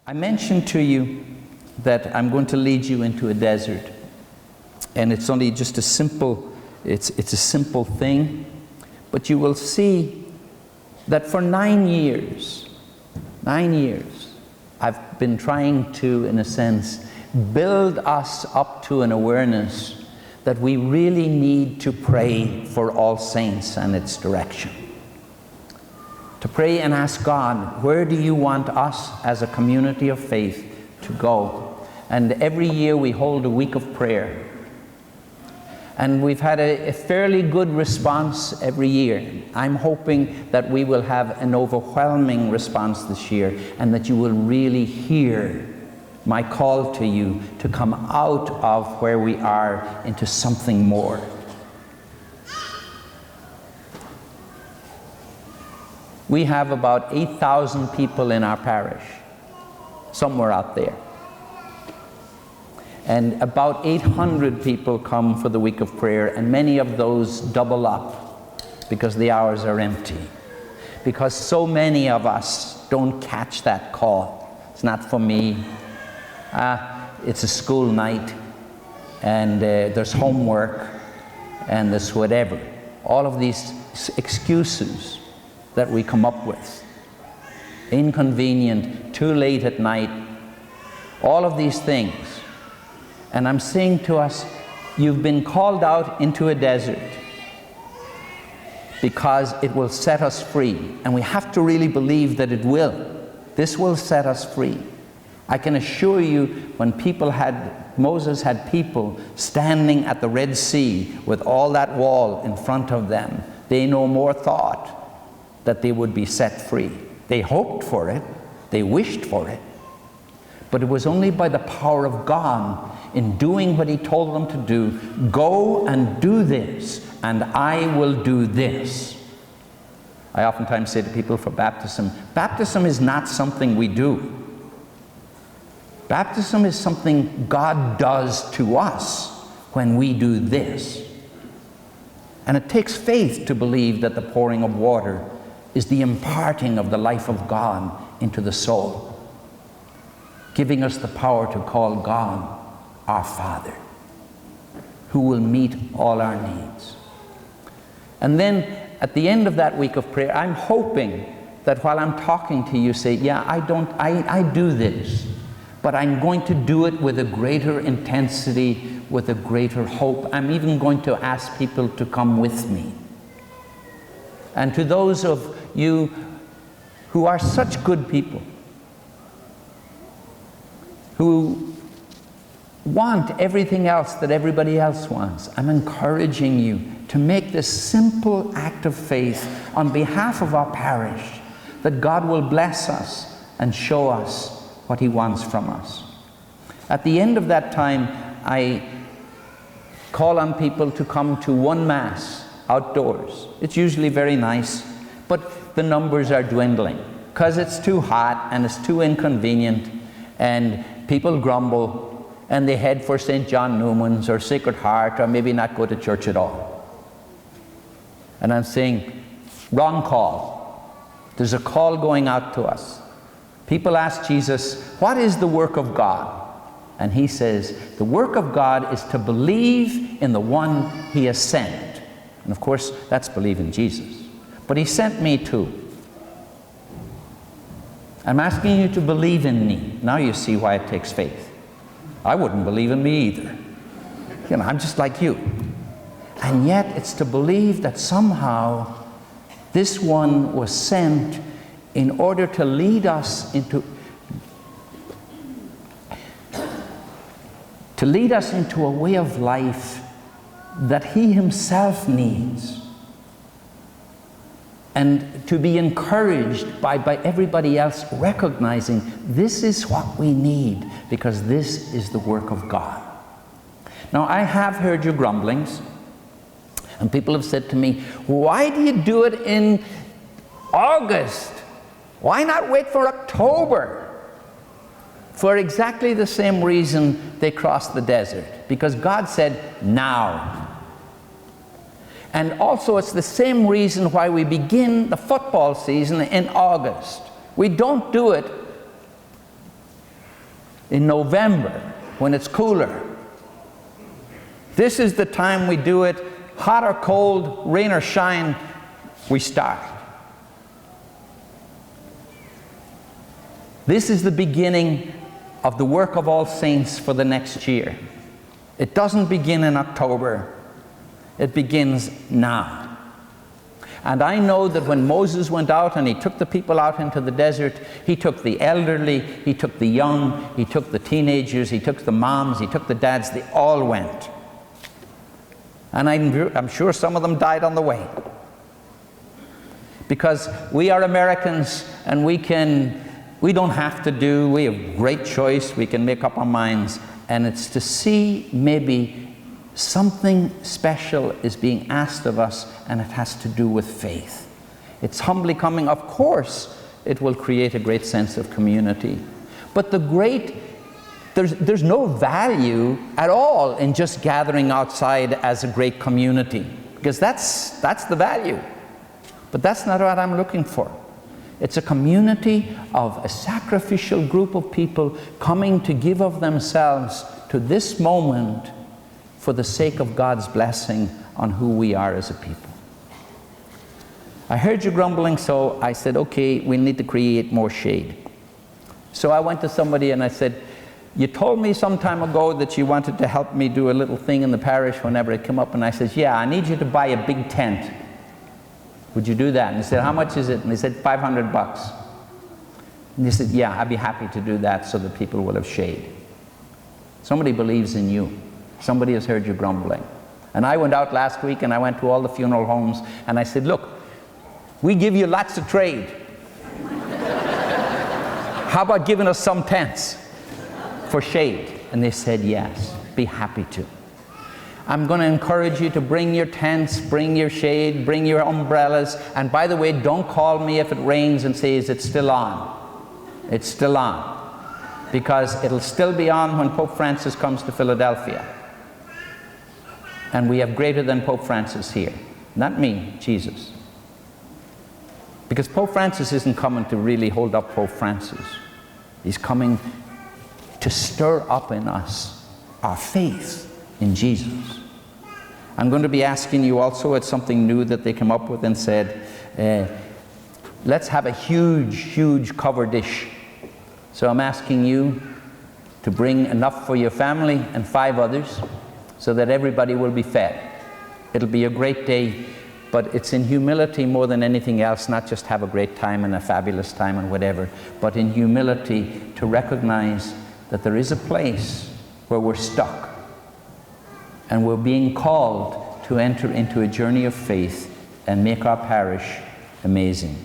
I mentioned to you that I'm going to lead you into a desert, and it's only just a simple, it's a simple thing, but you will see that for 9 years, I've been trying to, in a sense, build us up to an awareness that we really need to pray for All Saints and its direction. To pray and ask God, where do you want us as a community of faith to go? And every year we hold a week of prayer. And we've had a fairly good response every year. I'm hoping that we will have an overwhelming response this year, and that you will really hear my call to you to come out of where we are into something more. We have about 8,000 people in our parish, somewhere out there. And about 800 people come for the week of prayer, and many of those double up because the hours are empty. Because so many of us don't catch that call. It's not for me. It's a school night, and there's homework, and there's whatever. All of these excuses that we come up with. Inconvenient, too late at night, all of these things. And I'm saying to us, you've been called out into a desert because it will set us free. And we have to really believe that it will. This will set us free. I can assure you, when Moses had people standing at the Red Sea with all that wall in front of them, they no more thought that they would be set free. They hoped for it, they wished for it, but it was only by the power of God in doing what he told them to do. Go and do this, and I will do this. I oftentimes say to people for baptism, baptism is not something we do. Baptism is something God does to us when we do this. And it takes faith to believe that the pouring of water is the imparting of the life of God into the soul, giving us the power to call God our Father, who will meet all our needs. And then at the end of that week of prayer, I'm hoping that while I'm talking to you, say, yeah, I do this, but I'm going to do it with a greater intensity, with a greater hope. I'm even going to ask people to come with me. And to those of you who are such good people, who want everything else that everybody else wants, I'm encouraging you to make this simple act of faith on behalf of our parish, that God will bless us and show us what he wants from us. At the end of that time, I call on people to come to one Mass outdoors. It's usually very nice, but the numbers are dwindling because it's too hot and it's too inconvenient, and people grumble and they head for St. John Newman's or Sacred Heart, or maybe not go to church at all. And I'm saying, wrong call. There's a call going out to us. People ask Jesus, what is the work of God? And he says, the work of God is to believe in the one he has sent. And of course, that's believe in Jesus. But he sent me too. I'm asking you to believe in me. Now you see why it takes faith. I wouldn't believe in me either. You know, I'm just like you. And yet it's to believe that somehow this one was sent in order to lead us into a way of life that he himself needs, and to be encouraged by everybody else recognizing this is what we need, because this is the work of God. Now, I have heard your grumblings, and people have said to me, why do you do it in August? Why not wait for October? For exactly the same reason they crossed the desert, because God said, now. And also it's the same reason why we begin the football season in August. We don't do it in November when it's cooler. This is the time we do it. Hot or cold, rain or shine, we start. This is the beginning of the work of All Saints for the next year. It doesn't begin in October. It begins now. And I know that when Moses went out and he took the people out into the desert, he took the elderly, he took the young, he took the teenagers, he took the moms, he took the dads, they all went. And I'm sure some of them died on the way. Because we are Americans and we don't have to do, we have great choice, we can make up our minds, and it's to see maybe something special is being asked of us, and it has to do with faith. It's humbly coming. Of course, it will create a great sense of community. But there's no value at all in just gathering outside as a great community, because that's the value. But that's not what I'm looking for. It's a community of a sacrificial group of people coming to give of themselves to this moment for the sake of God's blessing on who we are as a people. I heard you grumbling, so I said, okay, we need to create more shade. So I went to somebody and I said, you told me some time ago that you wanted to help me do a little thing in the parish whenever it came up, and I said, yeah, I need you to buy a big tent. Would you do that? And he said, how much is it? And he said, $500. And he said, yeah, I'd be happy to do that so that people will have shade. Somebody believes in you. Somebody has heard you grumbling. And I went out last week and I went to all the funeral homes and I said, look, we give you lots of trade. How about giving us some tents for shade? And they said, yes, be happy to. I'm going to encourage you to bring your tents, bring your shade, bring your umbrellas. And by the way, don't call me if it rains and say, is it still on? It's still on. Because it'll still be on when Pope Francis comes to Philadelphia. And we have greater than Pope Francis here. Not me, Jesus. Because Pope Francis isn't coming to really hold up Pope Francis. He's coming to stir up in us our faith in Jesus. I'm going to be asking you also, it's something new that they came up with and said, let's have a huge cover dish. So I'm asking you to bring enough for your family and 5 others so that everybody will be fed. It'll be a great day, but it's in humility more than anything else, not just have a great time and a fabulous time and whatever, but in humility to recognize that there is a place where we're stuck and we're being called to enter into a journey of faith and make our parish amazing.